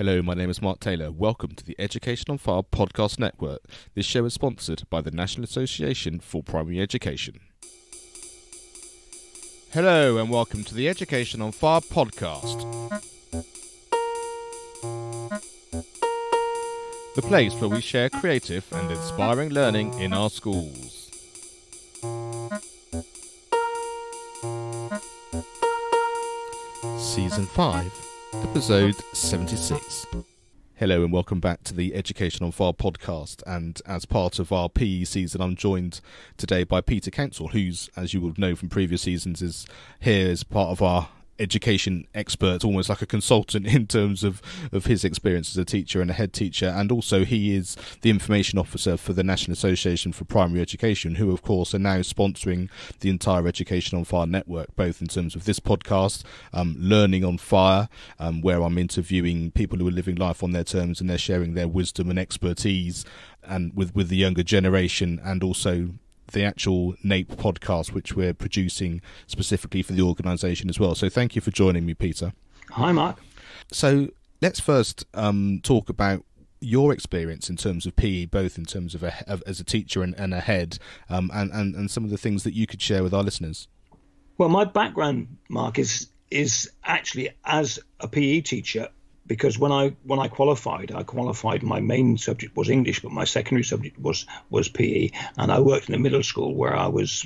Hello, my name is Mark Taylor. Welcome to the Education on Fire podcast network. This show is sponsored by the National Association for Primary Education. Hello and welcome to the Education on Fire podcast. The place where we share creative and inspiring learning in our schools. Season 5. Episode 76. Hello and welcome back to the Education on Fire podcast, and as part of our PE season I'm joined today by Peter Cansell, who's, as you will know from previous seasons, is here as part of our education expert, almost like a consultant in terms of his experience as a teacher and a head teacher, and also he is the information officer for the National Association for Primary Education, who of course are now sponsoring the entire Education on Fire network, both in terms of this podcast, Learning on Fire, where I'm interviewing people who are living life on their terms and they're sharing their wisdom and expertise and with the younger generation, and also the actual NAPE podcast, which we're producing specifically for the organisation as well. So thank you for joining me, Peter. Hi, Mark. So let's first talk about your experience in terms of PE, both in terms of as a teacher and a head, and some of the things that you could share with our listeners. Well, my background, Mark, is actually as a PE teacher. Because when I qualified, my main subject was English, but my secondary subject was PE, and I worked in a middle school where I was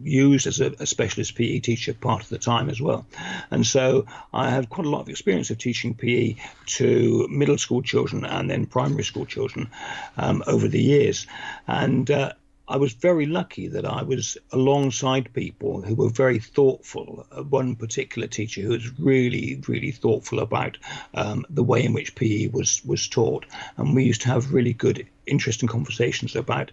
used as a specialist PE teacher part of the time as well. And so I had quite a lot of experience of teaching PE to middle school children and then primary school children over the years. And I was very lucky that I was alongside people who were very thoughtful. One particular teacher who was really, really thoughtful about the way in which PE was taught. And we used to have really good, interesting conversations about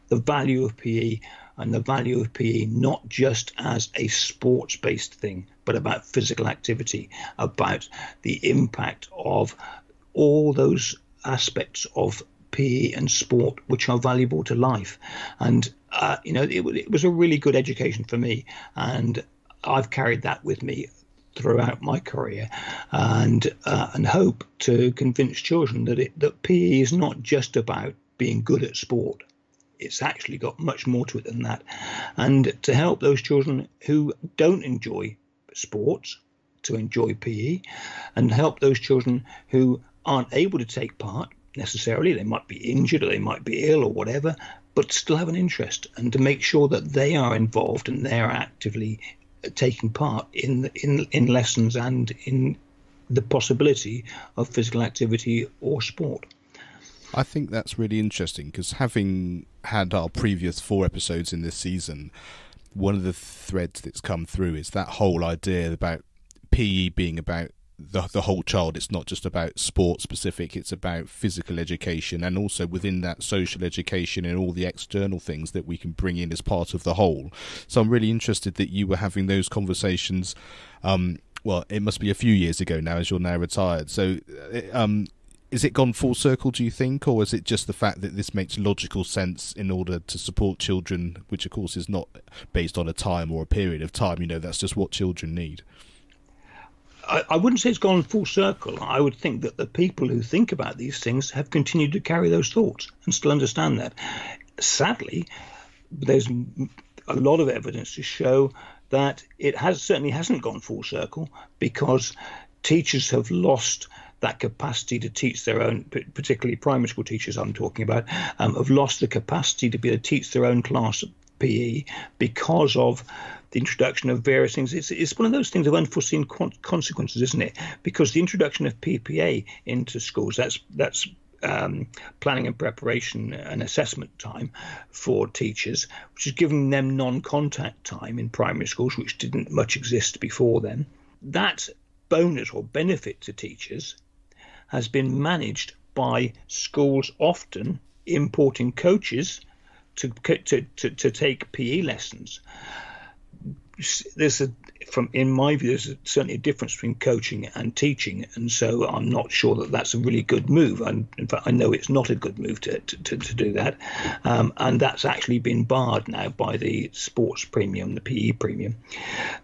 the value of PE and the value of PE, not just as a sports-based thing, but about physical activity, about the impact of all those aspects of PE and sport which are valuable to life. And it was a really good education for me, and I've carried that with me throughout my career, and hope to convince children that PE is not just about being good at sport. It's actually got much more to it than that, and to help those children who don't enjoy sports to enjoy PE, and help those children who aren't able to take part necessarily. They might be injured or they might be ill or whatever, but still have an interest, and to make sure that they are involved and they're actively taking part in lessons and in the possibility of physical activity or sport. I think that's really interesting, because having had our previous 4 episodes in this season, one of the threads that's come through is that whole idea about PE being about the whole child. It's not just about sport specific, it's about physical education, and also within that social education and all the external things that we can bring in as part of the whole. So I'm really interested that you were having those conversations. Well, it must be a few years ago now, as you're now retired. So is it gone full circle, do you think, or is it just the fact that this makes logical sense in order to support children, which of course is not based on a time or a period of time, that's just what children need? I wouldn't say it's gone full circle. I would think that the people who think about these things have continued to carry those thoughts and still understand that. Sadly, there's a lot of evidence to show that it certainly hasn't gone full circle, because teachers have lost that capacity to teach their own, particularly primary school teachers I'm talking about, have lost the capacity to be able to teach their own class of PE because of the introduction of various things. It's one of those things of unforeseen consequences, isn't it? Because the introduction of PPA into schools, that's planning and preparation and assessment time for teachers, which is giving them non-contact time in primary schools, which didn't much exist before then. That bonus or benefit to teachers has been managed by schools often importing coaches to take PE lessons. In my view, there's certainly a difference between coaching and teaching, and so I'm not sure that that's a really good move. And in fact, I know it's not a good move to do that, and that's actually been barred now by the sports premium, the PE premium.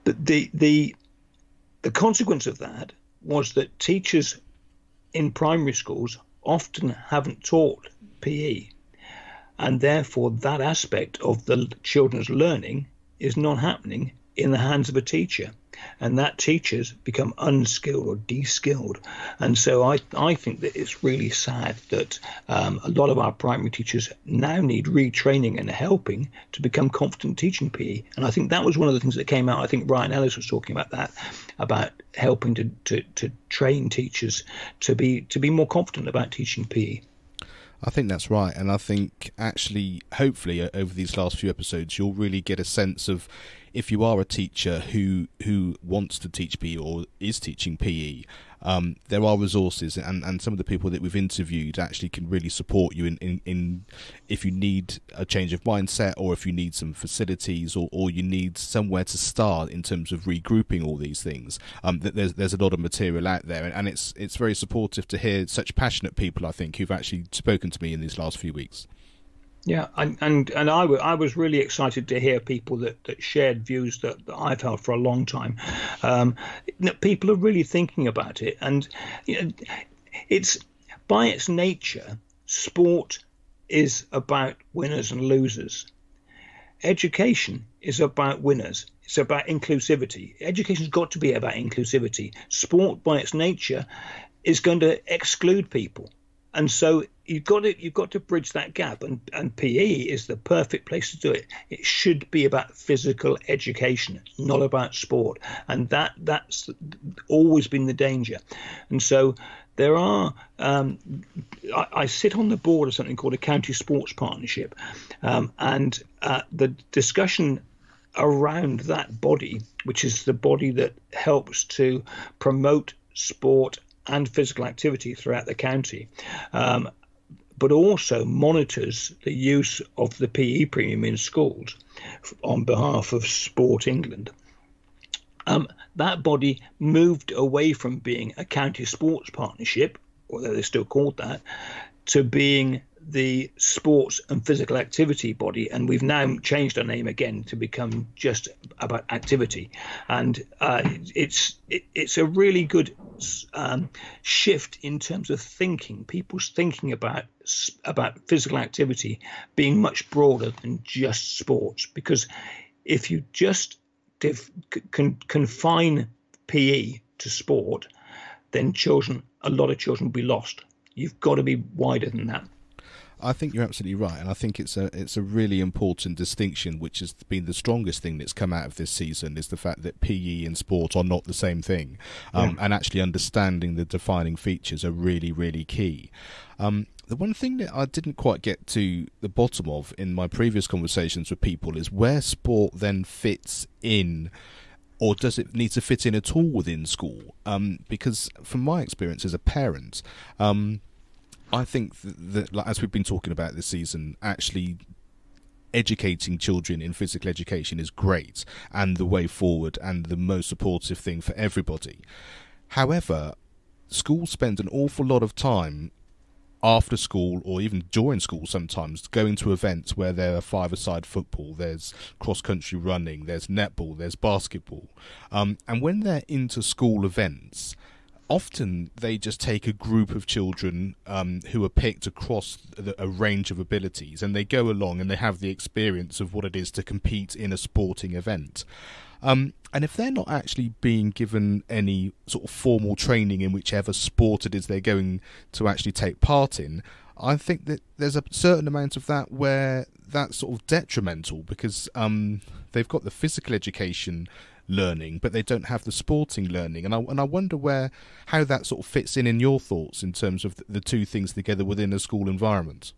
But the consequence of that was that teachers in primary schools often haven't taught PE, and therefore that aspect of the children's learning is not happening in the hands of a teacher, and that teachers become unskilled or de-skilled. And so I think that it's really sad that a lot of our primary teachers now need retraining and helping to become confident teaching PE. And I think that was one of the things that came out. I think Ryan Ellis was talking about that, about helping to train teachers to be more confident about teaching PE. I think that's right, and I think actually, hopefully, over these last few episodes, you'll really get a sense of, if you are a teacher who wants to teach PE or is teaching PE, there are resources, and some of the people that we've interviewed actually can really support you in if you need a change of mindset, or if you need some facilities, or you need somewhere to start in terms of regrouping all these things. There's a lot of material out there, and it's very supportive to hear such passionate people, I think, who've actually spoken to me in these last few weeks. Yeah, and I was really excited to hear people that shared views that I've held for a long time. People are really thinking about it, and it's by its nature, sport is about winners and losers. Education is about winners. It's about inclusivity. Education's got to be about inclusivity. Sport, by its nature, is going to exclude people. And so you've got to bridge that gap, and PE is the perfect place to do it. It should be about physical education, not about sport, and that's always been the danger. And so there are. I sit on the board of something called a county sports partnership, and the discussion around that body, which is the body that helps to promote sport and physical activity throughout the county, but also monitors the use of the PE premium in schools on behalf of Sport England. That body moved away from being a county sports partnership, although they're still called that, to being the sports and physical activity body, and we've now changed our name again to become just about activity. And it's a really good shift in terms of thinking. People's thinking about physical activity being much broader than just sports, because if you just confine PE to sport, then a lot of children will be lost. You've got to be wider than that. I think you're absolutely right, and I think it's a really important distinction, which has been the strongest thing that's come out of this season, is the fact that PE and sport are not the same thing, and actually understanding the defining features are really, really key. The one thing that I didn't quite get to the bottom of in my previous conversations with people is where sport then fits in, or does it need to fit in at all within school? Because from my experience as a parent, I think that, as we've been talking about this season, actually educating children in physical education is great and the way forward and the most supportive thing for everybody. However, schools spend an awful lot of time after school, or even during school sometimes, going to events where there are five-a-side football, there's cross-country running, there's netball, there's basketball. And when they're into school events, often they just take a group of children who are picked across a range of abilities, and they go along and they have the experience of what it is to compete in a sporting event. And if they're not actually being given any sort of formal training in whichever sport it is they're going to actually take part in, I think that there's a certain amount of that where that's sort of detrimental, because they've got the physical education learning, but they don't have the sporting learning, and I wonder how that sort of fits in your thoughts in terms of the two things together within a school environment.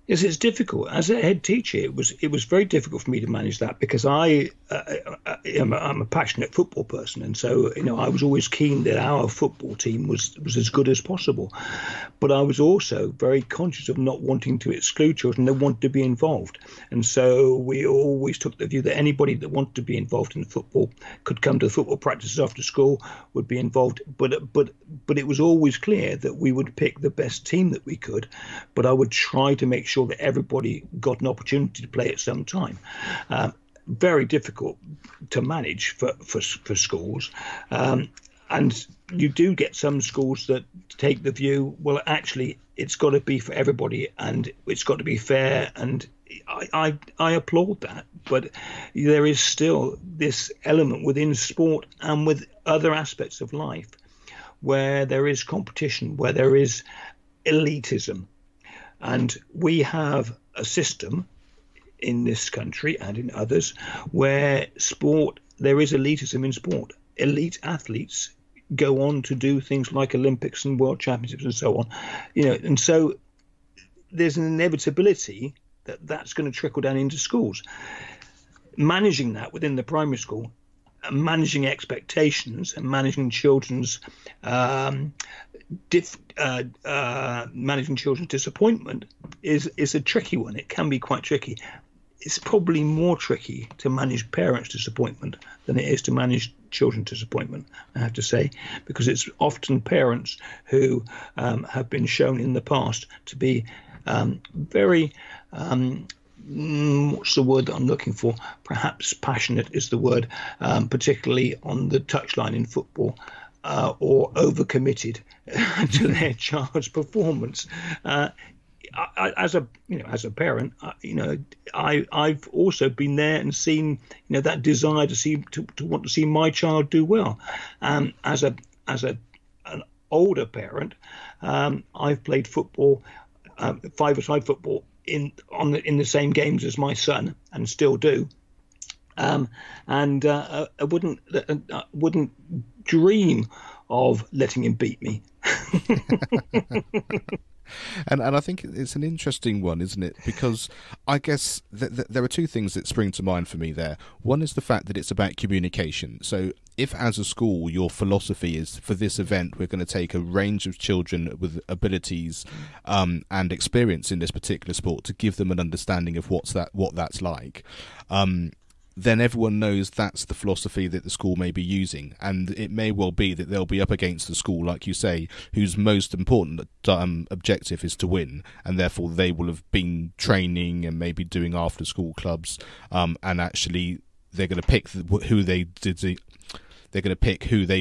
Yes, it's difficult. As a head teacher, it was very difficult for me to manage that, because I'm a passionate football person, and so I was always keen that our football team was as good as possible. But I was also very conscious of not wanting to exclude children that wanted to be involved, and so we always took the view that anybody that wanted to be involved in football could come to the football practices after school, would be involved. But it was always clear that we would pick the best team that we could, but I would try to make sure that everybody got an opportunity to play at some time. Very difficult to manage for schools. And you do get some schools that take the view, well, actually, it's got to be for everybody and it's got to be fair. And I applaud that. But there is still this element within sport and with other aspects of life where there is competition, where there is elitism. And we have a system in this country and in others where there is elitism in sport. Elite athletes go on to do things like Olympics and World Championships and so on, and so there's an inevitability that that's going to trickle down into schools. Managing that within the primary school, managing expectations and managing children's managing children's disappointment is a tricky one. It can be quite tricky. It's probably more tricky to manage parents' disappointment than it is to manage children's disappointment, I have to say, because it's often parents who have been shown in the past to be very, what's the word that I'm looking for? Perhaps passionate is the word, particularly on the touchline in football, or overcommitted to their child's performance. As a parent, I've also been there and seen, that desire to want to see my child do well. As an older parent, I've played football, five-a-side football in the same games as my son, and still do. I wouldn't dream of letting him beat me. And I think it's an interesting one, isn't it? Because I guess there are two things that spring to mind for me there. One is the fact that it's about communication. So if as a school your philosophy is, for this event we're going to take a range of children with abilities and experience in this particular sport to give them an understanding of what that's like, then everyone knows that's the philosophy that the school may be using. And it may well be that they'll be up against the school, like you say, whose most important objective is to win, and therefore they will have been training and maybe doing after-school clubs, and actually they're going to pick who they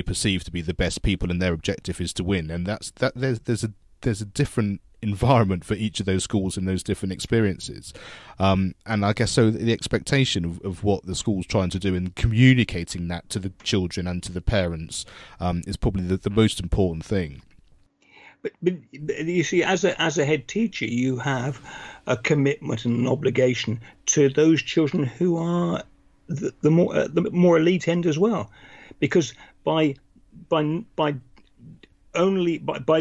perceive to be the best people, and their objective is to win. And there's a different environment for each of those schools and those different experiences, and I guess so the expectation of what the school's trying to do and communicating that to the children and to the parents is probably the most important thing. But you see, as a head teacher, you have a commitment and an obligation to those children who are the more elite end as well, because by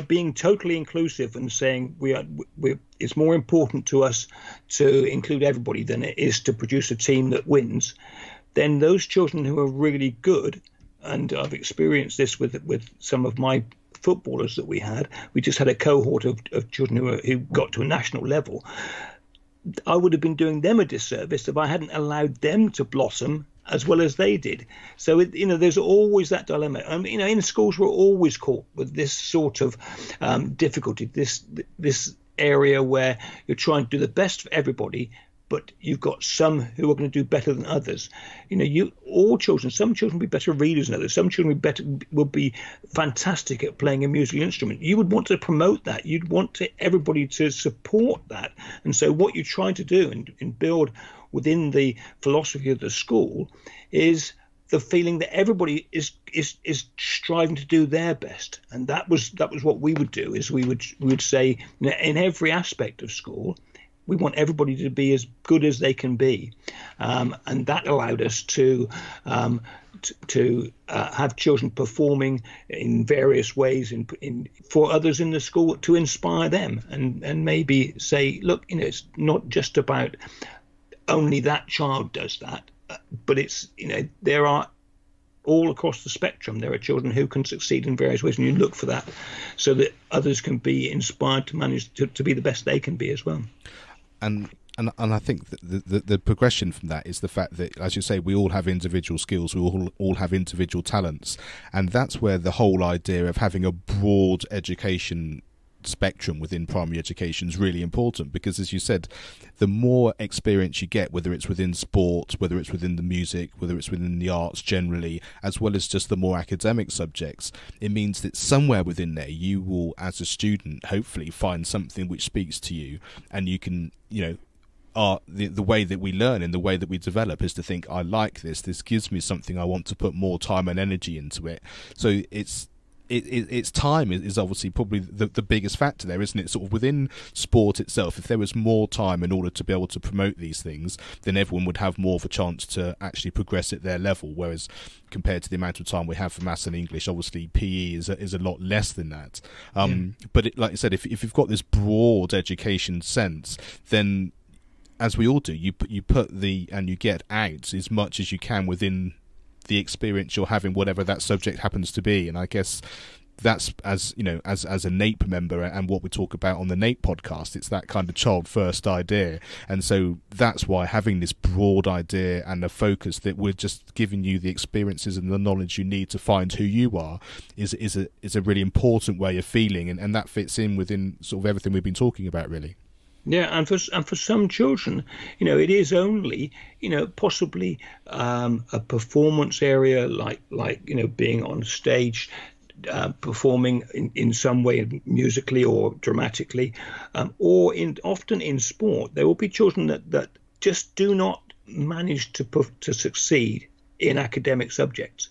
being totally inclusive and saying it's more important to us to include everybody than it is to produce a team that wins, then those children who are really good, and I've experienced this with some of my footballers that we just had a cohort of children who got to a national level. I would have been doing them a disservice if I hadn't allowed them to blossom as well as they did. So, there's always that dilemma. In schools, we're always caught with this sort of difficulty, this area where you're trying to do the best for everybody, but you've got some who are going to do better than others. Some children will be better readers than others. Some children will be fantastic at playing a musical instrument. You would want to promote that. You'd want everybody to support that. And so what you're trying to do and build within the philosophy of the school is the feeling that everybody is striving to do their best. And that was what we would do, is we would say, in every aspect of school, we want everybody to be as good as they can be, and that allowed us to have children performing in various ways for others in the school, to inspire them and maybe say, look, it's not just about only that child does that, but it's there are all across the spectrum. There are children who can succeed in various ways, and you look for that so that others can be inspired to manage to be the best they can be as well. And I think that the progression from that is the fact that, as you say, we all have individual skills, we all have individual talents, and that's where the whole idea of having a broad education spectrum within primary education is really important, because, as you said, the more experience you get, whether it's within sport, whether it's within the music, whether it's within the arts generally, as well as just the more academic subjects, it means that somewhere within there you will, as a student, hopefully find something which speaks to you, and you can, the way that we learn and the way that we develop is to think, I like this gives me something, I want to put more time and energy into it. So it's time is obviously probably the biggest factor there, isn't it? Sort of within sport itself, if there was more time in order to be able to promote these things, then everyone would have more of a chance to actually progress at their level, whereas compared to the amount of time we have for maths and English, obviously PE is a lot less than that. But like I said, if you've got this broad education sense, then as we all do, you put and you get out as much as you can within the experience you're having, whatever that subject happens to be. And I guess that's, as a NAPE member, and what we talk about on the NAPE podcast, it's that kind of child first idea. And so that's why having this broad idea and a focus that we're just giving you the experiences and the knowledge you need to find who you are is a really important way of feeling, and that fits in within sort of everything we've been talking about, really. Yeah, and for some children, it is only, possibly a performance area like being on stage, performing in some way musically or dramatically, or often in sport. There will be children that just do not manage to succeed in academic subjects,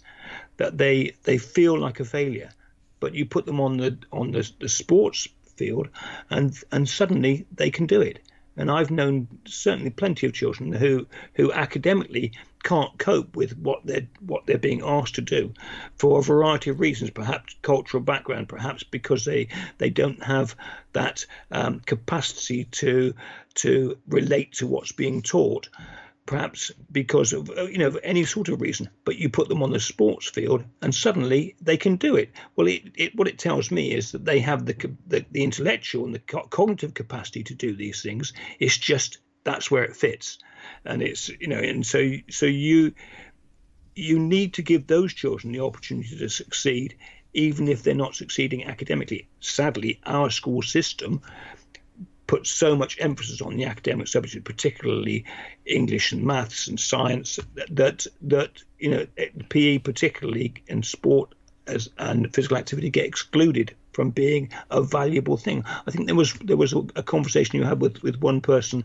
that they feel like a failure. But you put them on the sports field, and suddenly they can do it. And I've known certainly plenty of children who academically can't cope with what they're being asked to do for a variety of reasons, perhaps cultural background, perhaps because they don't have that capacity to relate to what's being taught, perhaps because of any sort of reason. But you put them on the sports field and suddenly they can do it. Well, what it tells me is that they have the intellectual and the cognitive capacity to do these things. It's just that's where it fits, and it's and so you need to give those children the opportunity to succeed, even if they're not succeeding academically. Sadly, our school system put so much emphasis on the academic subjects, particularly English and maths and science, that PE, particularly in sport and physical activity, get excluded from being a valuable thing. I think there was a conversation you had with one person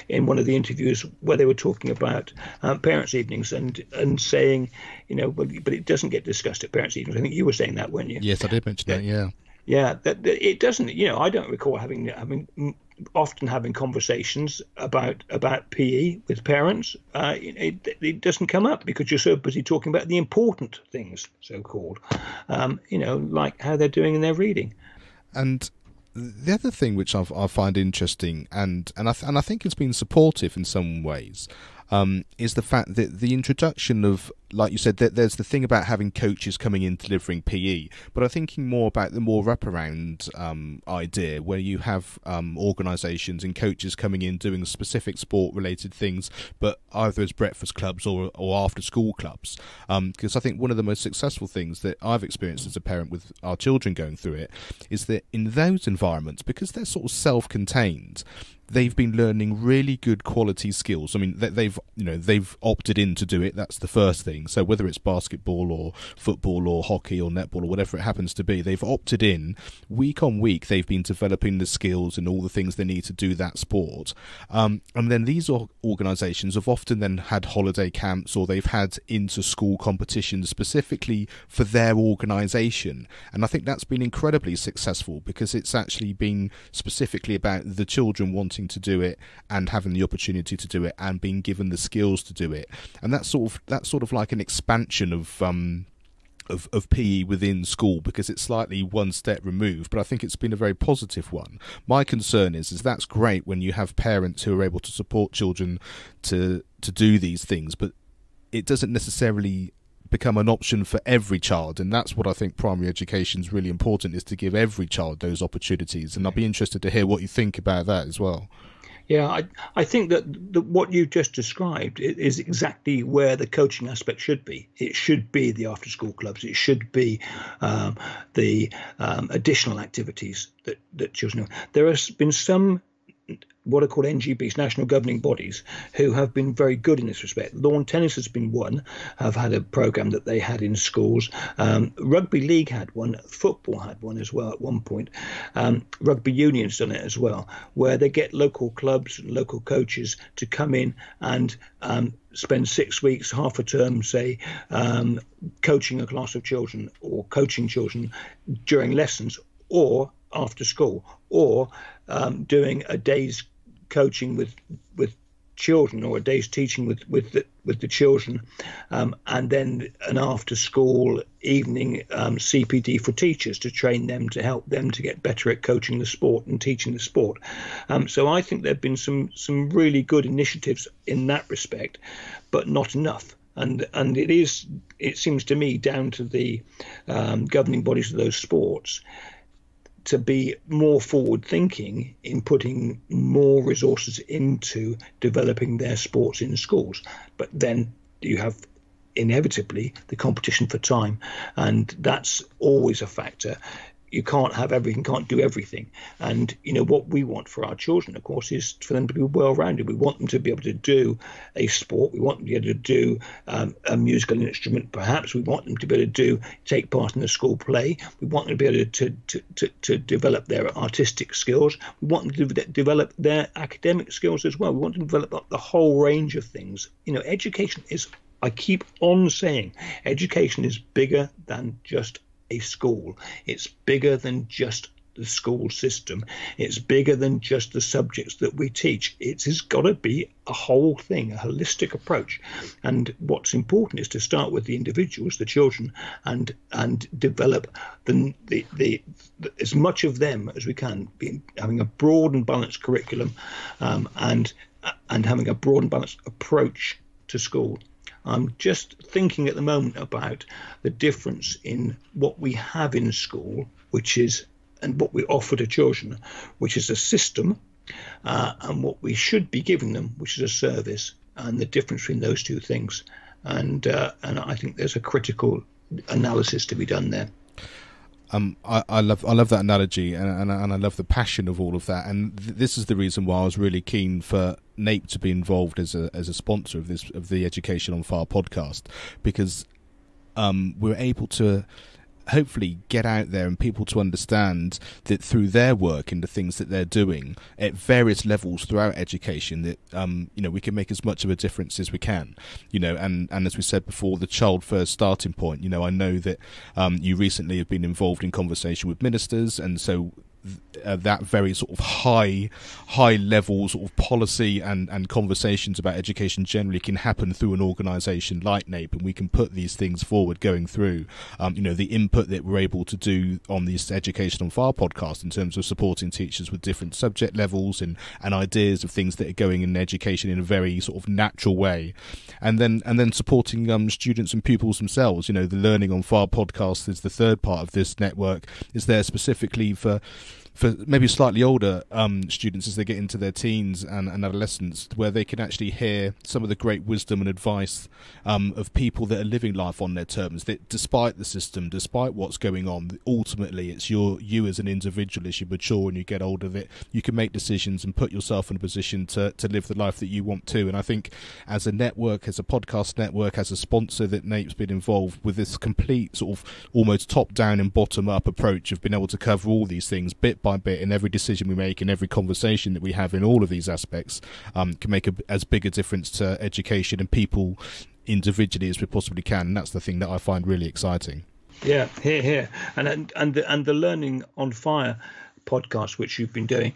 in one of the interviews where they were talking about parents' evenings and saying, but it doesn't get discussed at parents' evenings. I think you were saying that, weren't you? Yes, I did mention that. Yeah. Yeah, that it doesn't. I don't recall often having conversations about PE with parents. It doesn't come up because you're so busy talking about the important things, so-called, like how they're doing in their reading. And the other thing which I find interesting, and I think it's been supportive in some ways, is the fact that the introduction of, like you said, that there's the thing about having coaches coming in delivering PE, but I'm thinking more about the more wraparound idea where you have organisations and coaches coming in doing specific sport-related things, but either as breakfast clubs or after-school clubs. Because I think one of the most successful things that I've experienced as a parent with our children going through it is that in those environments, because they're sort of self-contained, they've been learning really good quality skills. I mean, they've opted in to do it. That's the first thing. So whether it's basketball or football or hockey or netball or whatever it happens to be, they've opted in. Week on week, they've been developing the skills and all the things they need to do that sport. And then these organisations have often then had holiday camps, or they've had inter-school competitions specifically for their organisation. And I think that's been incredibly successful because it's actually been specifically about the children wanting to do it and having the opportunity to do it and being given the skills to do it. And that's sort of like an expansion of PE within school, because it's slightly one step removed, but I think it's been a very positive one. My concern is that's great when you have parents who are able to support children to do these things, but it doesn't necessarily become an option for every child, and that's what I think primary education is really important, is to give every child those opportunities. And I'll be interested to hear what you think about that as well. Yeah, I think that what you just described is exactly where the coaching aspect should be. It should be the after school clubs. It should be the additional activities that children have. There has been some what are called NGBs, national governing bodies, who have been very good in this respect. Lawn tennis has been one, have had a programme that they had in schools. Rugby league had one, football had one as well at one point. Rugby union's done it as well, where they get local clubs and local coaches to come in and spend 6 weeks, half a term, say, coaching a class of children or coaching children during lessons or after school, or doing a day's coaching with children or a day's teaching with the children, and then an after school evening CPD for teachers to train them, to help them to get better at coaching the sport and teaching the sport. So I think there have been some really good initiatives in that respect, but not enough. And it seems to me down to the governing bodies of those sports to be more forward thinking in putting more resources into developing their sports in schools. But then you have inevitably the competition for time, and that's always a factor. You can't have everything, can't do everything. And, what we want for our children, of course, is for them to be well-rounded. We want them to be able to do a sport. We want them to be able to do a musical instrument, perhaps. We want them to be able to take part in a school play. We want them to be able to develop their artistic skills. We want them to develop their academic skills as well. We want them to develop the whole range of things. Education is, I keep on saying, education is bigger than just a school. It's bigger than just the school system. It's bigger than just the subjects that we teach. It's got to be a whole thing, a holistic approach. And what's important is to start with the individuals, the children, and develop the as much of them as we can, having a broad and balanced curriculum, and having a broad and balanced approach to school. I'm just thinking at the moment about the difference in what we have in school, and what we offer to children, which is a system, and what we should be giving them, which is a service, and the difference between those two things. And I think there's a critical analysis to be done there. I love that analogy, and I love the passion of all of that. And this is the reason why I was really keen for NAPE to be involved as a sponsor of the Education on Fire podcast, because we're able to hopefully get out there and people to understand that through their work and the things that they're doing at various levels throughout education, that we can make as much of a difference as we can, and as we said before, the child first starting point. I know that you recently have been involved in conversation with ministers, and so that very sort of high level sort of policy and conversations about education generally can happen through an organisation like NAPE, and we can put these things forward going through the input that we're able to do on this Education on Fire podcast in terms of supporting teachers with different subject levels and ideas of things that are going in education in a very sort of natural way, and then supporting students and pupils themselves. The Learning on Fire podcast is the third part of this network. Is there specifically for maybe slightly older students as they get into their teens and adolescence, where they can actually hear some of the great wisdom and advice of people that are living life on their terms, that despite the system, despite what's going on, ultimately it's you as an individual, as you mature and you get older, that you can make decisions and put yourself in a position to live the life that you want to. And I think as a network, as a podcast network, as a sponsor, that NAPE's been involved with this complete sort of almost top-down and bottom-up approach of being able to cover all these things bit by bit in every decision we make, in every conversation that we have in all of these aspects, can make as big a difference to education and people individually as we possibly can. And that's the thing that I find really exciting. Yeah, here. And the Learning on Fire podcast, which you've been doing,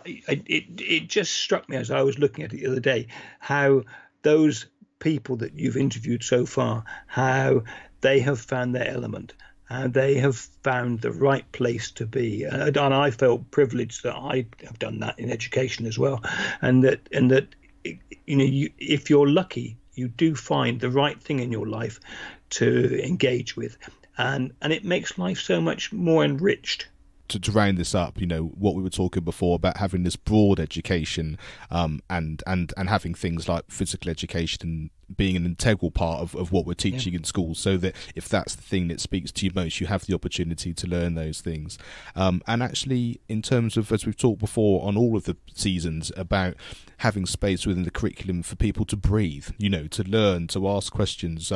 it just struck me as I was looking at it the other day, how those people that you've interviewed so far, how they have found their element, and they have found the right place to be. And I felt privileged that I have done that in education as well. And that if you're lucky, you do find the right thing in your life to engage with. And it makes life so much more enriched. to round this up, what we were talking before about having this broad education, and having things like physical education being an integral part of what we're teaching in schools, so that if that's the thing that speaks to you most, you have the opportunity to learn those things. And actually, in terms of, as we've talked before on all of the seasons, about having space within the curriculum for people to breathe, to learn, to ask questions.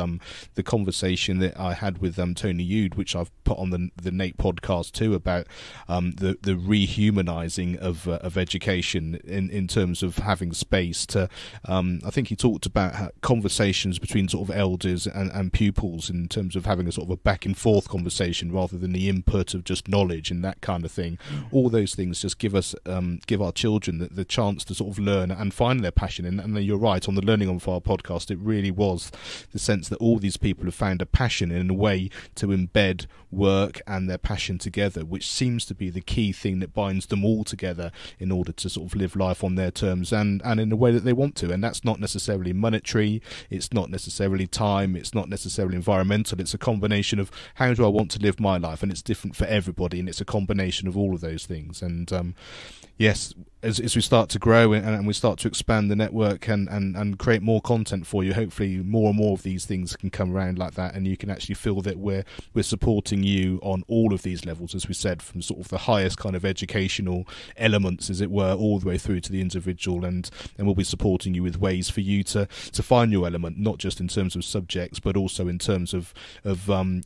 The conversation that I had with Tony Yude, which I've put on the NAPE podcast too, about the rehumanizing of education in terms of having space to, I think he talked about how conversations between sort of elders and pupils, in terms of having a sort of a back and forth conversation rather than the input of just knowledge and that kind of thing. All those things just give our children the chance to sort of learn and find their passion. And you're right, on the Learning on Fire podcast, it really was the sense that all these people have found a passion in a way to embed work and their passion together, which seems to be the key thing that binds them all together in order to sort of live life on their terms and in a way that they want to. And that's not necessarily monetary, it's not necessarily time, it's not necessarily environmental, it's a combination of how do I want to live my life, and it's different for everybody, and it's a combination of all of those things. And yes, as we start to grow and we start to expand the network and create more content for you, hopefully more and more of these things can come around like that, and you can actually feel that we're supporting you on all of these levels, as we said, from sort of the highest kind of educational elements, as it were, all the way through to the individual, and we'll be supporting you with ways for you to find your element, not just in terms of subjects, but also in terms of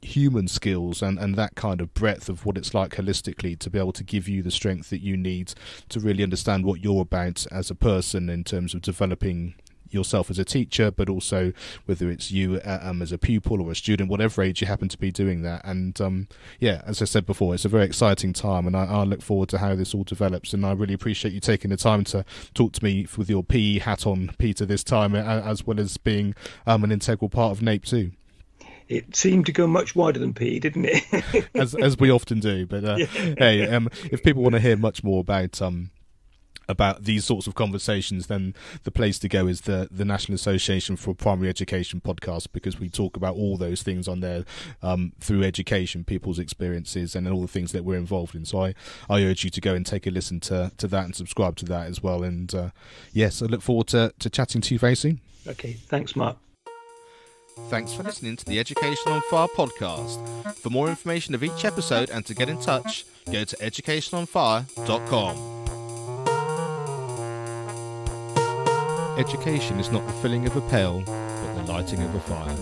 human skills and that kind of breadth of what it's like holistically, to be able to give you the strength that you need to really understand what you're about as a person, in terms of developing yourself as a teacher, but also whether it's you as a pupil or a student, whatever age you happen to be doing that. And as I said before, it's a very exciting time, and I look forward to how this all develops. And I really appreciate you taking the time to talk to me with your PE hat on, Peter, this time, as well as being an integral part of NAPE too. It seemed to go much wider than PE, didn't it? as we often do. But hey, if people want to hear much more about these sorts of conversations, then the place to go is the National Association for Primary Education podcast, because we talk about all those things on there through education, people's experiences, and all the things that we're involved in. So I urge you to go and take a listen to that and subscribe to that as well. And yes, I look forward to chatting to you very soon. Okay, thanks, Mark. Thanks for listening to the Education on Fire podcast. For more information of each episode and to get in touch, go to educationonfire.com. Education is not the filling of a pail, but the lighting of a fire.